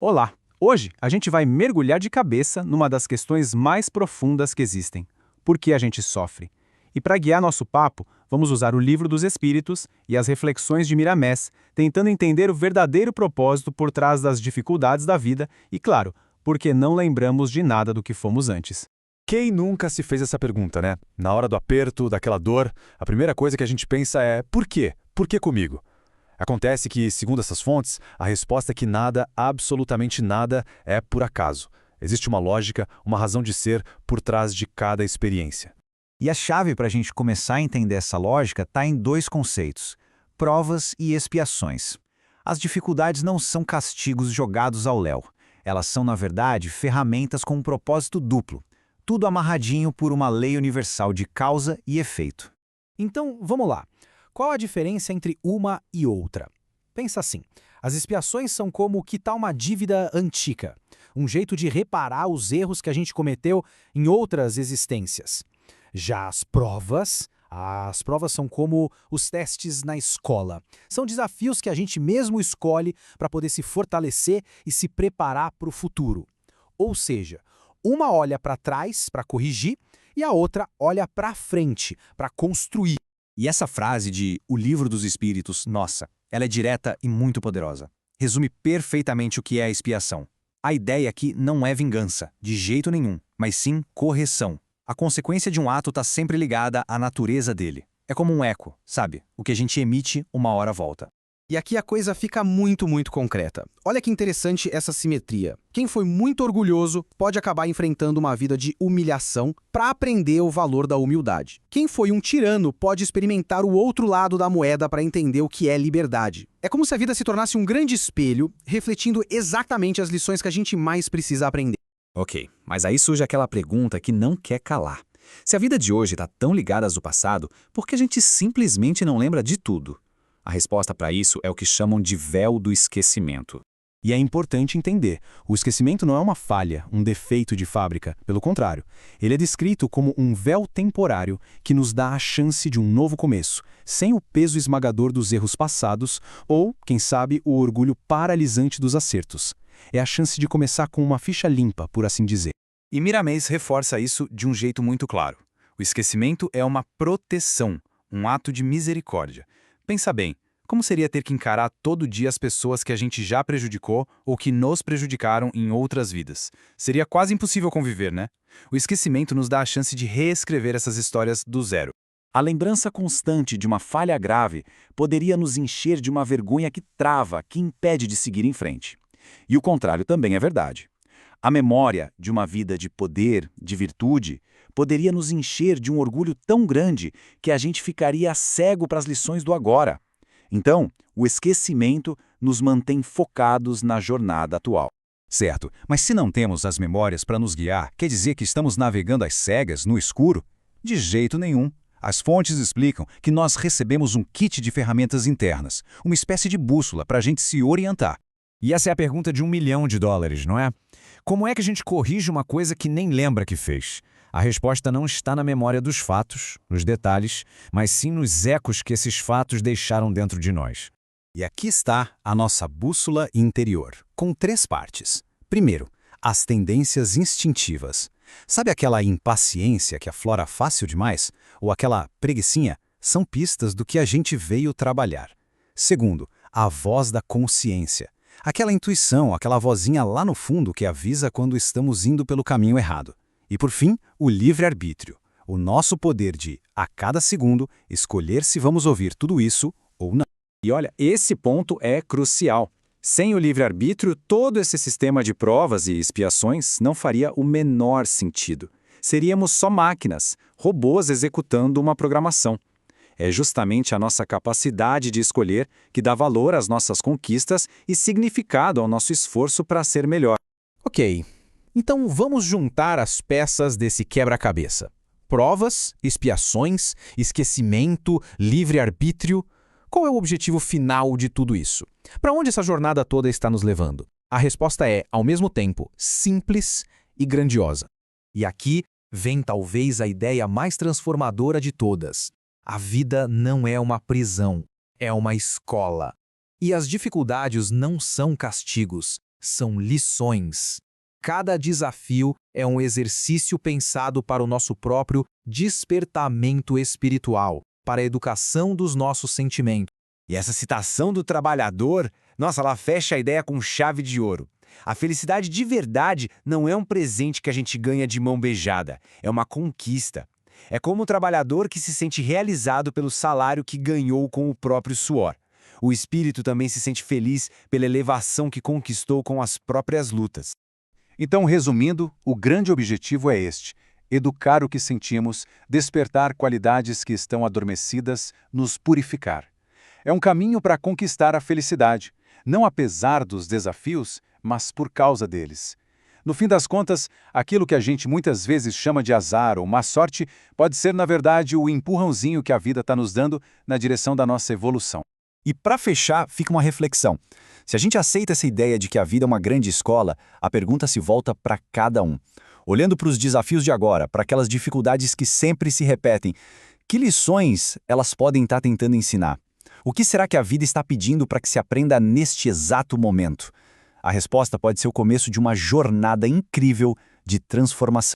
Olá! Hoje a gente vai mergulhar de cabeça numa das questões mais profundas que existem: por que a gente sofre? E para guiar nosso papo, vamos usar o Livro dos Espíritos e as reflexões de Miramés, tentando entender o verdadeiro propósito por trás das dificuldades da vida e, claro, por que não lembramos de nada do que fomos antes. Quem nunca se fez essa pergunta, né? Na hora do aperto, daquela dor, a primeira coisa que a gente pensa é: por quê? Por que comigo? Acontece que, segundo essas fontes, a resposta é que nada, absolutamente nada, é por acaso. Existe uma lógica, uma razão de ser por trás de cada experiência. E a chave para a gente começar a entender essa lógica está em dois conceitos: provas e expiações. As dificuldades não são castigos jogados ao léu. Elas são, na verdade, ferramentas com um propósito duplo, tudo amarradinho por uma lei universal de causa e efeito. Então, vamos lá. Qual a diferença entre uma e outra? Pensa assim, as expiações são como quitar uma dívida antiga, um jeito de reparar os erros que a gente cometeu em outras existências. Já as provas são como os testes na escola. São desafios que a gente mesmo escolhe para poder se fortalecer e se preparar para o futuro. Ou seja, uma olha para trás para corrigir e a outra olha para frente para construir. E essa frase de "o livro dos espíritos", nossa, ela é direta e muito poderosa. Resume perfeitamente o que é a expiação. A ideia aqui não é vingança, de jeito nenhum, mas sim correção. A consequência de um ato está sempre ligada à natureza dele. É como um eco, sabe? O que a gente emite, uma hora volta. E aqui a coisa fica muito concreta. Olha que interessante essa simetria. Quem foi muito orgulhoso pode acabar enfrentando uma vida de humilhação para aprender o valor da humildade. Quem foi um tirano pode experimentar o outro lado da moeda para entender o que é liberdade. É como se a vida se tornasse um grande espelho, refletindo exatamente as lições que a gente mais precisa aprender. Ok, mas aí surge aquela pergunta que não quer calar. Se a vida de hoje está tão ligada às do passado, por que a gente simplesmente não lembra de tudo? A resposta para isso é o que chamam de véu do esquecimento. E é importante entender, o esquecimento não é uma falha, um defeito de fábrica. Pelo contrário, ele é descrito como um véu temporário que nos dá a chance de um novo começo, sem o peso esmagador dos erros passados ou, quem sabe, o orgulho paralisante dos acertos. É a chance de começar com uma ficha limpa, por assim dizer. E Miramés reforça isso de um jeito muito claro. O esquecimento é uma proteção, um ato de misericórdia. Pensa bem, como seria ter que encarar todo dia as pessoas que a gente já prejudicou ou que nos prejudicaram em outras vidas? Seria quase impossível conviver, né? O esquecimento nos dá a chance de reescrever essas histórias do zero. A lembrança constante de uma falha grave poderia nos encher de uma vergonha que trava, que impede de seguir em frente. E o contrário também é verdade. A memória de uma vida de poder, de virtude, poderia nos encher de um orgulho tão grande que a gente ficaria cego para as lições do agora. Então, o esquecimento nos mantém focados na jornada atual. Certo, mas se não temos as memórias para nos guiar, quer dizer que estamos navegando às cegas, no escuro? De jeito nenhum. As fontes explicam que nós recebemos um kit de ferramentas internas, uma espécie de bússola para a gente se orientar. E essa é a pergunta de $1 milhão, não é? Como é que a gente corrige uma coisa que nem lembra que fez? A resposta não está na memória dos fatos, nos detalhes, mas sim nos ecos que esses fatos deixaram dentro de nós. E aqui está a nossa bússola interior, com 3 partes. Primeiro, as tendências instintivas. Sabe aquela impaciência que aflora fácil demais? Ou aquela preguicinha? São pistas do que a gente veio trabalhar. Segundo, a voz da consciência. Aquela intuição, aquela vozinha lá no fundo que avisa quando estamos indo pelo caminho errado. E por fim, o livre-arbítrio, o nosso poder de, a cada segundo, escolher se vamos ouvir tudo isso ou não. E olha, esse ponto é crucial. Sem o livre-arbítrio, todo esse sistema de provas e expiações não faria o menor sentido. Seríamos só máquinas, robôs executando uma programação. É justamente a nossa capacidade de escolher que dá valor às nossas conquistas e significado ao nosso esforço para ser melhor. Ok, então vamos juntar as peças desse quebra-cabeça. Provas, expiações, esquecimento, livre-arbítrio. Qual é o objetivo final de tudo isso? Para onde essa jornada toda está nos levando? A resposta é, ao mesmo tempo, simples e grandiosa. E aqui vem talvez a ideia mais transformadora de todas. A vida não é uma prisão, é uma escola. E as dificuldades não são castigos, são lições. Cada desafio é um exercício pensado para o nosso próprio despertamento espiritual, para a educação dos nossos sentimentos. E essa citação do trabalhador, nossa, ela fecha a ideia com chave de ouro. A felicidade de verdade não é um presente que a gente ganha de mão beijada, é uma conquista. É como o trabalhador que se sente realizado pelo salário que ganhou com o próprio suor. O espírito também se sente feliz pela elevação que conquistou com as próprias lutas. Então, resumindo, o grande objetivo é este: educar o que sentimos, despertar qualidades que estão adormecidas, nos purificar. É um caminho para conquistar a felicidade, não apesar dos desafios, mas por causa deles. No fim das contas, aquilo que a gente muitas vezes chama de azar ou má sorte pode ser, na verdade, o empurrãozinho que a vida está nos dando na direção da nossa evolução. E para fechar, fica uma reflexão. Se a gente aceita essa ideia de que a vida é uma grande escola, a pergunta se volta para cada um. Olhando para os desafios de agora, para aquelas dificuldades que sempre se repetem, que lições elas podem estar tentando ensinar? O que será que a vida está pedindo para que se aprenda neste exato momento? A resposta pode ser o começo de uma jornada incrível de transformação.